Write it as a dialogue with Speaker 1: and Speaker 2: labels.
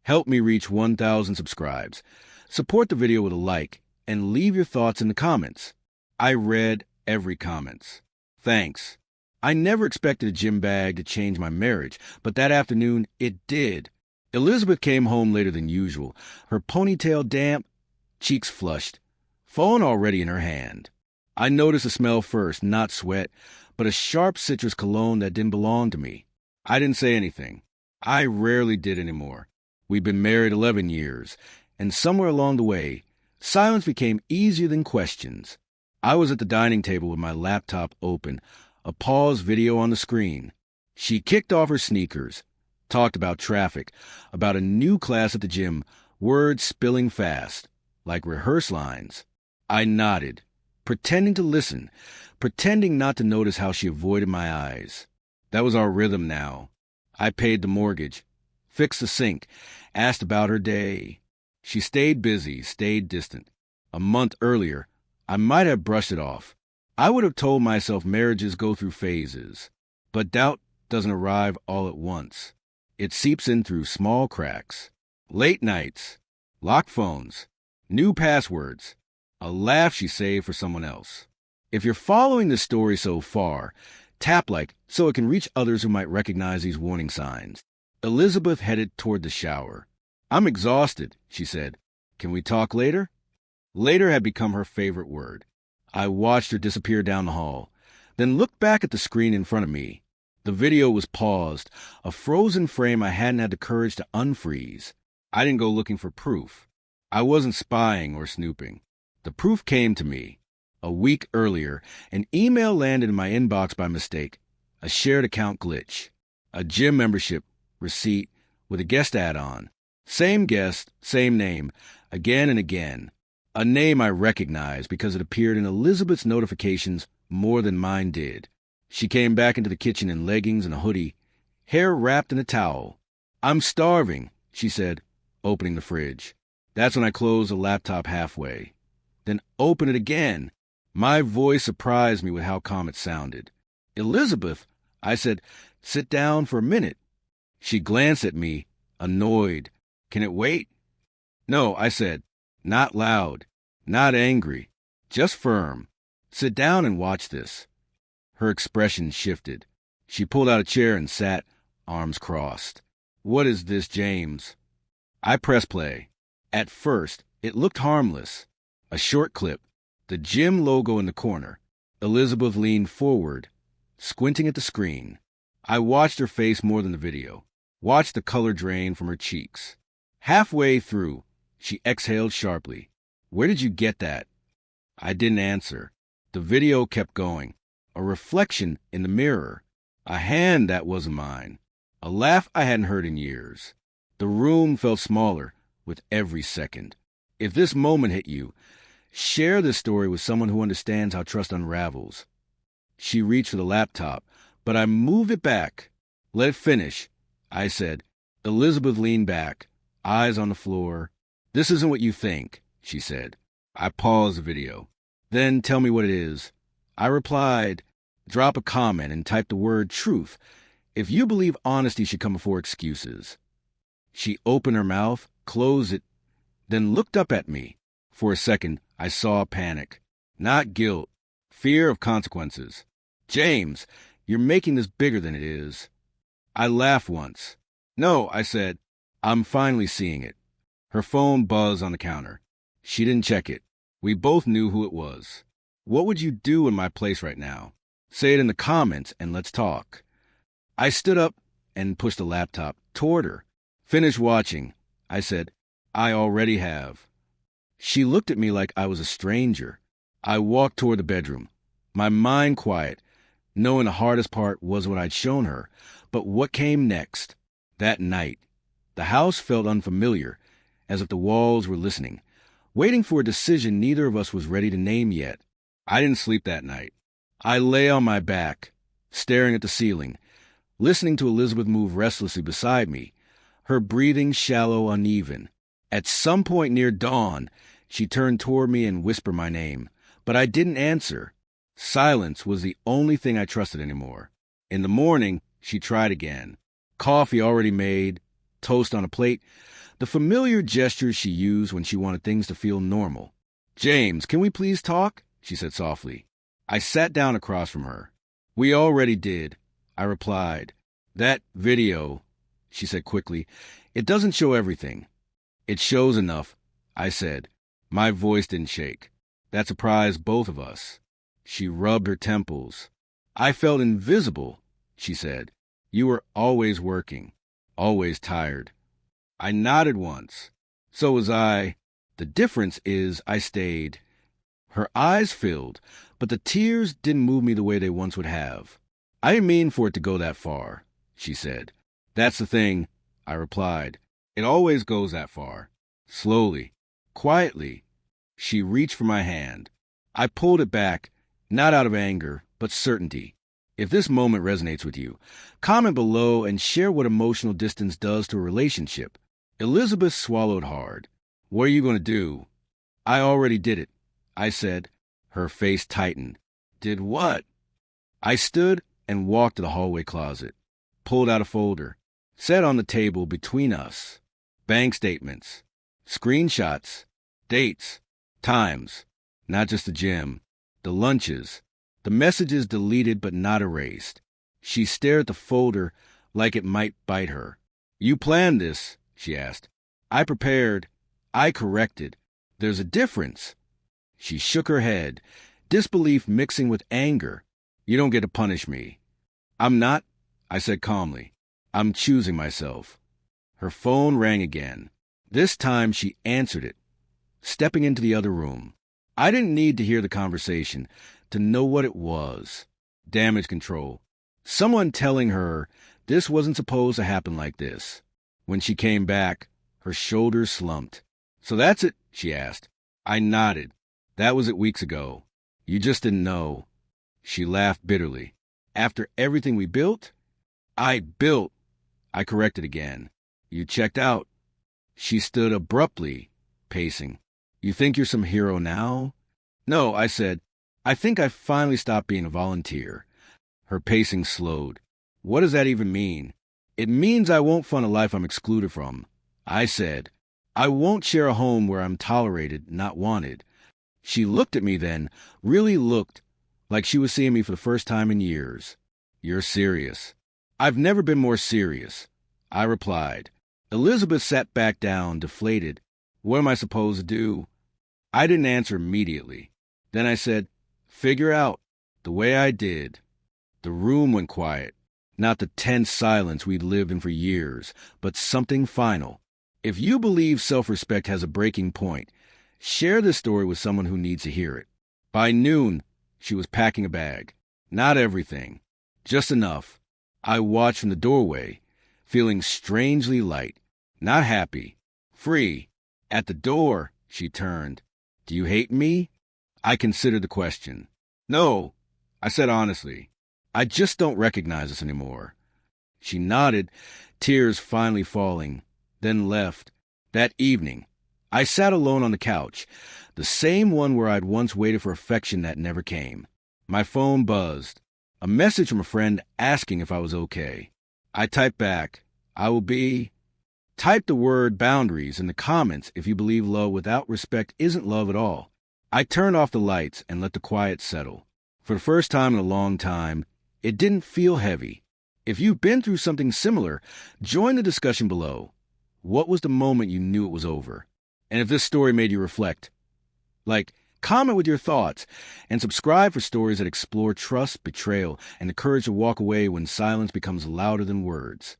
Speaker 1: Help me reach 1,000 subscribes. Support the video with a like and leave your thoughts in the comments. I read every comment. Thanks. I never expected a gym bag to change my marriage, but that afternoon it did. Elizabeth came home later than usual, her ponytail damp, cheeks flushed, phone already in her hand. I noticed the smell first, not sweat, but a sharp citrus cologne that didn't belong to me. I didn't say anything. I rarely did anymore. We'd been married 11 years, and somewhere along the way, silence became easier than questions. I was at the dining table with my laptop open, a pause video on the screen. She kicked off her sneakers, talked about traffic, about a new class at the gym, words spilling fast, like rehearse lines. I nodded, pretending to listen, pretending not to notice how she avoided my eyes. That was our rhythm now. I paid the mortgage, fixed the sink, asked about her day. She stayed busy, stayed distant. A month earlier, I might have brushed it off. I would have told myself marriages go through phases, but doubt doesn't arrive all at once. It seeps in through small cracks. Late nights, locked phones, new passwords, a laugh she saved for someone else. If you're following this story so far, tap like so it can reach others who might recognize these warning signs. Elizabeth headed toward the shower. I'm exhausted, she said. Can we talk later? Later had become her favorite word. I watched her disappear down the hall, then looked back at the screen in front of me. The video was paused, a frozen frame I hadn't had the courage to unfreeze. I didn't go looking for proof. I wasn't spying or snooping. The proof came to me. A week earlier, an email landed in my inbox by mistake. A shared account glitch. A gym membership receipt with a guest add-on. Same guest, same name, again and again. A name I recognized because it appeared in Elizabeth's notifications more than mine did. She came back into the kitchen in leggings and a hoodie, hair wrapped in a towel. I'm starving, she said, opening the fridge. That's when I closed the laptop halfway. Then open it again. My voice surprised me with how calm it sounded. Elizabeth, I said, sit down for a minute. She glanced at me, annoyed. Can it wait? No, I said, not loud, not angry, just firm. Sit down and watch this. Her expression shifted. She pulled out a chair and sat, arms crossed. What is this, James? I pressed play. At first, it looked harmless. A short clip, the gym logo in the corner. Elizabeth leaned forward, squinting at the screen. I watched her face more than the video, watched the color drain from her cheeks. Halfway through, she exhaled sharply. Where did you get that? I didn't answer. The video kept going. A reflection in the mirror. A hand that wasn't mine. A laugh I hadn't heard in years. The room felt smaller with every second. If this moment hit you, share this story with someone who understands how trust unravels. She reached for the laptop, but I moved it back. Let it finish, I said. Elizabeth leaned back, eyes on the floor. This isn't what you think, she said. I paused the video. Then tell me what it is. I replied, drop a comment and type the word truth. If you believe honesty should come before excuses. She opened her mouth, closed it, then looked up at me. For a second, I saw panic. Not guilt. Fear of consequences. James, you're making this bigger than it is. I laughed once. No, I said, I'm finally seeing it. Her phone buzzed on the counter. She didn't check it. We both knew who it was. What would you do in my place right now? Say it in the comments and let's talk. I stood up and pushed the laptop toward her. Finish watching, I said. I already have. She looked at me like I was a stranger. I walked toward the bedroom, my mind quiet, knowing the hardest part was what I'd shown her. But what came next? That night, the house felt unfamiliar, as if the walls were listening, waiting for a decision neither of us was ready to name yet. I didn't sleep that night. I lay on my back, staring at the ceiling, listening to Elizabeth move restlessly beside me, her breathing shallow, uneven. At some point near dawn, she turned toward me and whispered my name, but I didn't answer. Silence was the only thing I trusted anymore. In the morning, she tried again. Coffee already made, toast on a plate, The familiar gestures she used when she wanted things to feel normal. "James, can we please talk?" she said softly. I sat down across from her. "We already did," I replied. "That video," she said quickly, "it doesn't show everything." "It shows enough," I said. My voice didn't shake. That surprised both of us. She rubbed her temples. "I felt invisible," she said. "You were always working, always tired." I nodded once. "So was I. The difference is I stayed." Her eyes filled, but the tears didn't move me the way they once would have. "I didn't mean for it to go that far," she said. "That's the thing," I replied. "It always goes that far." Slowly, quietly, she reached for my hand. I pulled it back, not out of anger, but certainty. If this moment resonates with you, comment below and share what emotional distance does to a relationship. Elizabeth swallowed hard. "What are you going to do?" "I already did it," I said. Her face tightened. "Did what?" I stood and walked to the hallway closet, pulled out a folder, set on the table between us. Bank statements, screenshots, dates, times, not just the gym, the lunches, the messages deleted but not erased. She stared at the folder like it might bite her. "You planned this?" she asked. "I prepared. I corrected. There's a difference." She shook her head, disbelief mixing with anger. "You don't get to punish me." "I'm not," I said calmly. "I'm choosing myself." Her phone rang again. This time she answered it, stepping into the other room. I didn't need to hear the conversation to know what it was. Damage control. Someone telling her this wasn't supposed to happen like this. When she came back, her shoulders slumped. "So that's it?" she asked. I nodded. "That was it weeks ago. You just didn't know." She laughed bitterly. "After everything we built?" "I built," I corrected again. "You checked out." She stood abruptly, pacing. "You think you're some hero now?" "No," I said. "I think I finally stopped being a volunteer." Her pacing slowed. "What does that even mean?" "It means I won't fund a life I'm excluded from." I said. "I won't share a home where I'm tolerated, not wanted." She looked at me then, really looked, like she was seeing me for the first time in years. "You're serious." "I've never been more serious," I replied. Elizabeth sat back down, deflated. "What am I supposed to do?" I didn't answer immediately. Then I said, "Figure out," the way I did. The room went quiet. Not the tense silence we'd lived in for years, but something final. If you believe self-respect has a breaking point, share this story with someone who needs to hear it. By noon, she was packing a bag. Not everything, just enough. I watched from the doorway, feeling strangely light, not happy, free. At the door, she turned. "Do you hate me?" I considered the question. "No," I said honestly. "I just don't recognize us anymore." She nodded, tears finally falling, then left. That evening, I sat alone on the couch, the same one where I'd once waited for affection that never came. My phone buzzed. A message from a friend asking if I was okay. I typed back, "I will be..." Type the word boundaries in the comments if you believe love without respect isn't love at all. I turned off the lights and let the quiet settle. For the first time in a long time, it didn't feel heavy. If you've been through something similar, join the discussion below. What was the moment you knew it was over? And if this story made you reflect, comment with your thoughts, and subscribe for stories that explore trust, betrayal, and the courage to walk away when silence becomes louder than words.